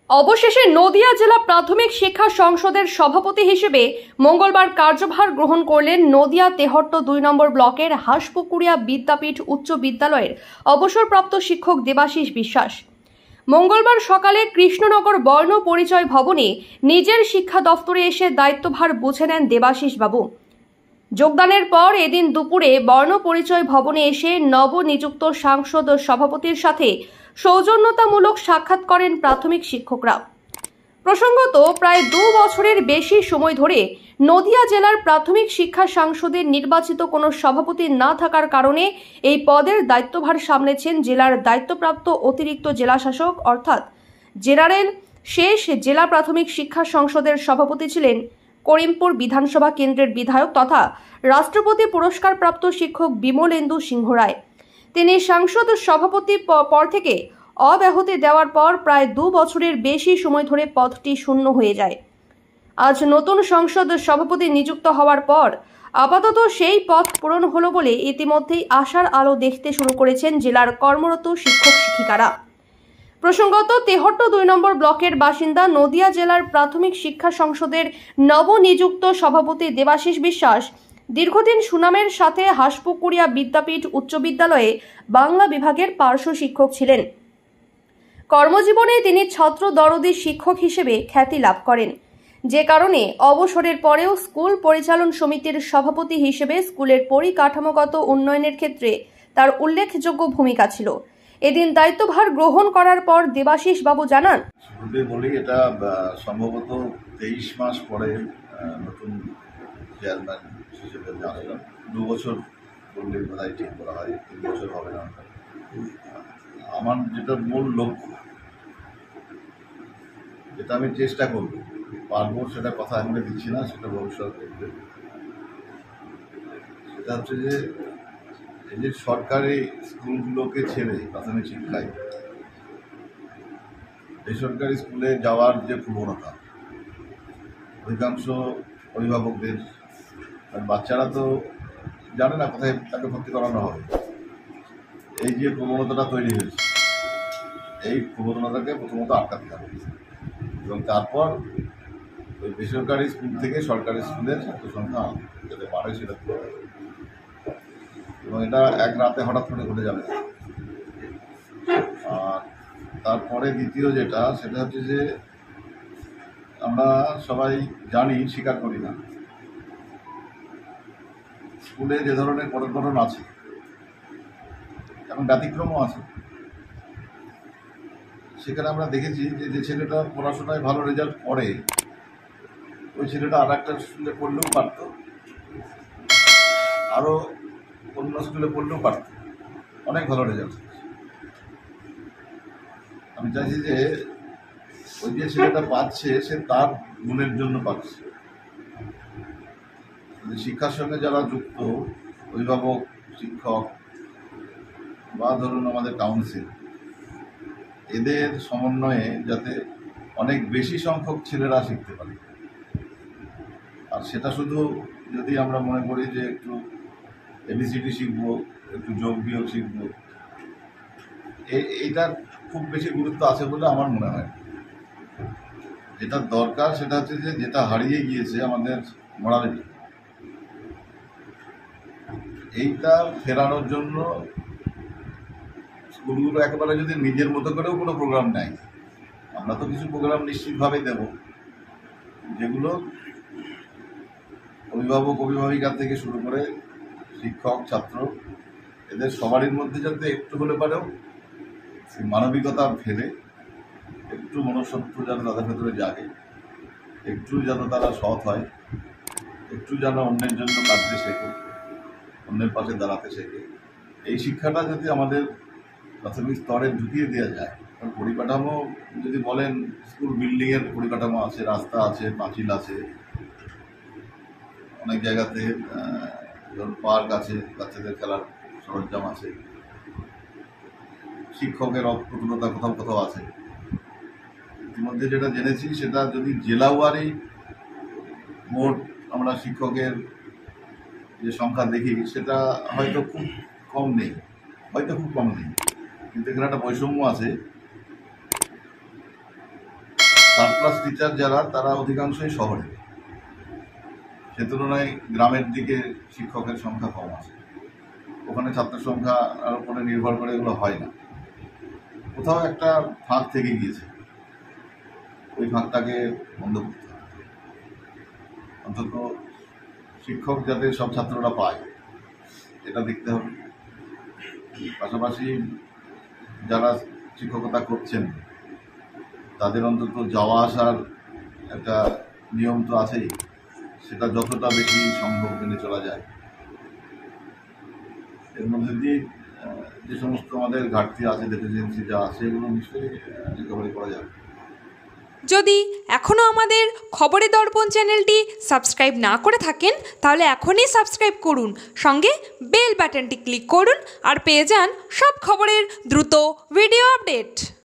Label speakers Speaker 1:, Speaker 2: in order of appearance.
Speaker 1: অবশেষে নদিয়া জেলা প্রাথমিক শিক্ষা সংসদের সভাপতি হিসেবে মঙ্গলবার কার্যভার গ্রহণ করলেন নদিয়া তেহট্ট ২ নম্বর ব্লকের হাঁসপুকুরিয়া বিদ্যাপীঠ উচ্চ বিদ্যালয়ের অবসরপ্রাপ্ত শিক্ষক দেবাশিস বিশ্বাস। মঙ্গলবার সকালে কৃষ্ণনগর বর্ণ পরিচয় ভবনে নিজের শিক্ষা দফতরে এসে দায়িত্বভার বুঝে নেন দেবাশিস বাবু। যোগদানের পর এদিন দুপুরে বর্ণ পরিচয় ভবনে এসে নবনিযুক্ত সাংসদ সভাপতির সাথে সৌজন্যতামূলক সাক্ষাৎ করেন প্রাথমিক শিক্ষকরা। প্রসঙ্গত, প্রায় ২ বছরের বেশি সময় ধরে নদিয়া জেলার প্রাথমিক শিক্ষা সংসদের নির্বাচিত কোনো সভাপতি না থাকার কারণে এই পদের দায়িত্বভার সামলেছেন জেলার দায়িত্বপ্রাপ্ত অতিরিক্ত জেলাশাসক অর্থাৎ জেনারেল। শেষ জেলা প্রাথমিক শিক্ষা সংসদের সভাপতি ছিলেন করিমপুর বিধানসভা কেন্দ্রের বিধায়ক তথা রাষ্ট্রপতি পুরস্কারপ্রাপ্ত শিক্ষক বিমলেন্দু সিংহ রায়। তিনি সাংসদ সভাপতি পদ থেকে অব্যাহতি দেওয়ার পর প্রায় ২ বছরের বেশি সময় ধরে পদটি শূন্য হয়ে যায়। আজ নতুন সংসদ সভাপতি নিযুক্ত হওয়ার পর আপাতত সেই পদ পূরণ হলো বলে ইতিমধ্যেই আশার আলো দেখতে শুরু করেছেন জেলার কর্মরত শিক্ষক শিক্ষিকারা। প্রসঙ্গত, তেহট্ট ২ নম্বর ব্লকের বাসিন্দা নদিয়া জেলার প্রাথমিক শিক্ষা সংসদের নবনিযুক্ত সভাপতি দেবাশিস বিশ্বাস দীর্ঘদিন সুনামের সাথে হাঁসপুকুরিয়া বিদ্যাপীঠ উচ্চ বিদ্যালয়ে বাংলা বিভাগের পার্শ্ব শিক্ষক ছিলেন। কর্মজীবনে তিনি ছাত্র দরদি শিক্ষক হিসেবে খ্যাতি লাভ করেন, যে কারণে অবসরের পরেও স্কুল পরিচালন সমিতির সভাপতি হিসেবে স্কুলের পরিকাঠামোগত উন্নয়নের ক্ষেত্রে তার উল্লেখযোগ্য ভূমিকা ছিল। এদিন দায়িত্বভার গ্রহণ করার পর দেবাশিস বাবু জানান,
Speaker 2: বলি এটা সম্ভবত 23 মাস পরে নতুন চেয়ারম্যান হিসেবে জানলাম। 2 বছর বললে বোধহয় ঠিক করা হয়, 3 বছর হবে না। আমার যেটা মূল লক্ষ্য, যেটা আমি চেষ্টা করব, পারবো সেটা কথা আমি দিচ্ছি না, সেটা ভবিষ্যৎ দেখবে। সেটা হচ্ছে যে এই যে সরকারি স্কুলগুলোকে ছেড়ে প্রাথমিক শিক্ষায় বেসরকারি স্কুলে যাওয়ার যে প্রবণতা, অধিকাংশ অভিভাবকদের, বাচ্চারা তো জানে না কোথায় তাকে ভর্তি করানো হবে, এই যে প্রবণতাটা তৈরি হয়েছে, এই প্রবণতাকে প্রথমত আটকাতে হবে এবং তারপর ওই বেসরকারি স্কুল থেকে সরকারি স্কুলের ছাত্র সংখ্যা যাতে বাড়ে সেটা করতে হবে। এবং এটা এক রাতে হঠাৎ করে ঘটে যাবে। আর তারপরে দ্বিতীয় যেটা, সেটা হচ্ছে যে আমরা সবাই জানি, স্বীকার করি না, স্কুলে যে ধরনের পঠন আছে, এখন ব্যতিক্রমও আছে। সেখানে আমরা দেখেছি যে ছেলেটা পড়াশোনায় ভালো রেজাল্ট করে, ওই ছেলেটা আর একটা স্কুলে পড়লেও পারত, আরও অন্য স্কুলে পড়লেও পারত, অনেক ভালো রেজাল্ট। আমি চাইছি যে ওই যে ছেলেটা পাচ্ছে সে তার গুণের জন্য পাচ্ছে। শিক্ষার সঙ্গে যারা যুক্ত, অভিভাবক, শিক্ষক বা ধরুন আমাদের কাউন্সিল, এদের সমন্বয়ে যাতে অনেক বেশি সংখ্যক ছেলেরা শিখতে পারে। আর সেটা শুধু যদি আমরা মনে করি যে একটু এবিসিডি শিখবো, একটু যোগ বিয়োগ শিখবো, এইটার খুব বেশি গুরুত্ব আছে বলে আমার মনে হয়। যেটা দরকার সেটা হচ্ছে যে যেটা হারিয়ে গিয়েছে আমাদের মোরালিটি, এইটা ফেরানোর জন্য স্কুলগুলো একেবারে যদি নিজের মতো করেও কোনো প্রোগ্রাম নেয়, আমরা তো কিছু প্রোগ্রাম নিশ্চিতভাবেই দেব, যেগুলো অভিভাবক অভিভাবিকা থেকে শুরু করে শিক্ষক ছাত্র এদের সবারই মধ্যে যাতে একটু হলে পারেও মানবিকতা ফেলে, একটু মনুষ্যত্ব যেন তাদের ভেতরে জাগে, একটু যেন তারা সৎ হয়, একটু যেন অন্যের জন্য কাঁদতে শেখে, অন্যের পাশে দাঁড়াতে শেখে। এই শিক্ষাটা যদি আমাদের প্রাথমিক স্তরে ঢুকিয়ে দেওয়া যায়, কারণ পরিকাঠামো যদি বলেন, স্কুল বিল্ডিংয়ের পরিকাঠামো আছে, রাস্তা আছে, পাঁচিল আছে, অনেক জায়গাতে ধরুন পার্ক আছে, বাচ্চাদের খেলার সরঞ্জাম আছে, শিক্ষকের অপ্রতুলতা কোথাও কোথাও আছে। ইতিমধ্যে যেটা জেনেছি, সেটা যদি জেলাওয়ারি মোট আমরা শিক্ষকের যে সংখ্যা দেখি, সেটা হয়তো খুব কম নেই, কিন্তু এখানে একটা বৈষম্য আছে। ক্লাস টিচার যারা, তারা অধিকাংশই শহরে। সে তুলনায় গ্রামের দিকে শিক্ষকের সংখ্যা কম আছে। ওখানে ছাত্র সংখ্যার উপরে নির্ভর করে এগুলো হয় না। কোথাও একটা ফাঁক থেকে গিয়েছে, ওই ফাঁকটাকে বন্ধ করতে হবে। অন্তত শিক্ষক যাতে সব ছাত্ররা পায় এটা দেখতে হবে। পাশাপাশি যারা শিক্ষকতা করছেন তাদের অন্তত যাওয়া আসার একটা নিয়ম তো আছেই, সেটা যতটা বেশি সম্ভব মেনে চলা যায়। এর মধ্যে দিয়ে যে সমস্ত আমাদের ঘাটতি আছে, ডেফিসিয়েন্সি যা আছে, এগুলো নিশ্চয়ই রিকভারি করা যাবে।
Speaker 3: যদি এখনও আমাদের খবরের দর্পণ চ্যানেলটি সাবস্ক্রাইব না করে থাকেন তাহলে এখনই সাবস্ক্রাইব করুন, সঙ্গে বেল বাটনটি ক্লিক করুন আর পেয়ে যান সব খবরের দ্রুত ভিডিও আপডেট।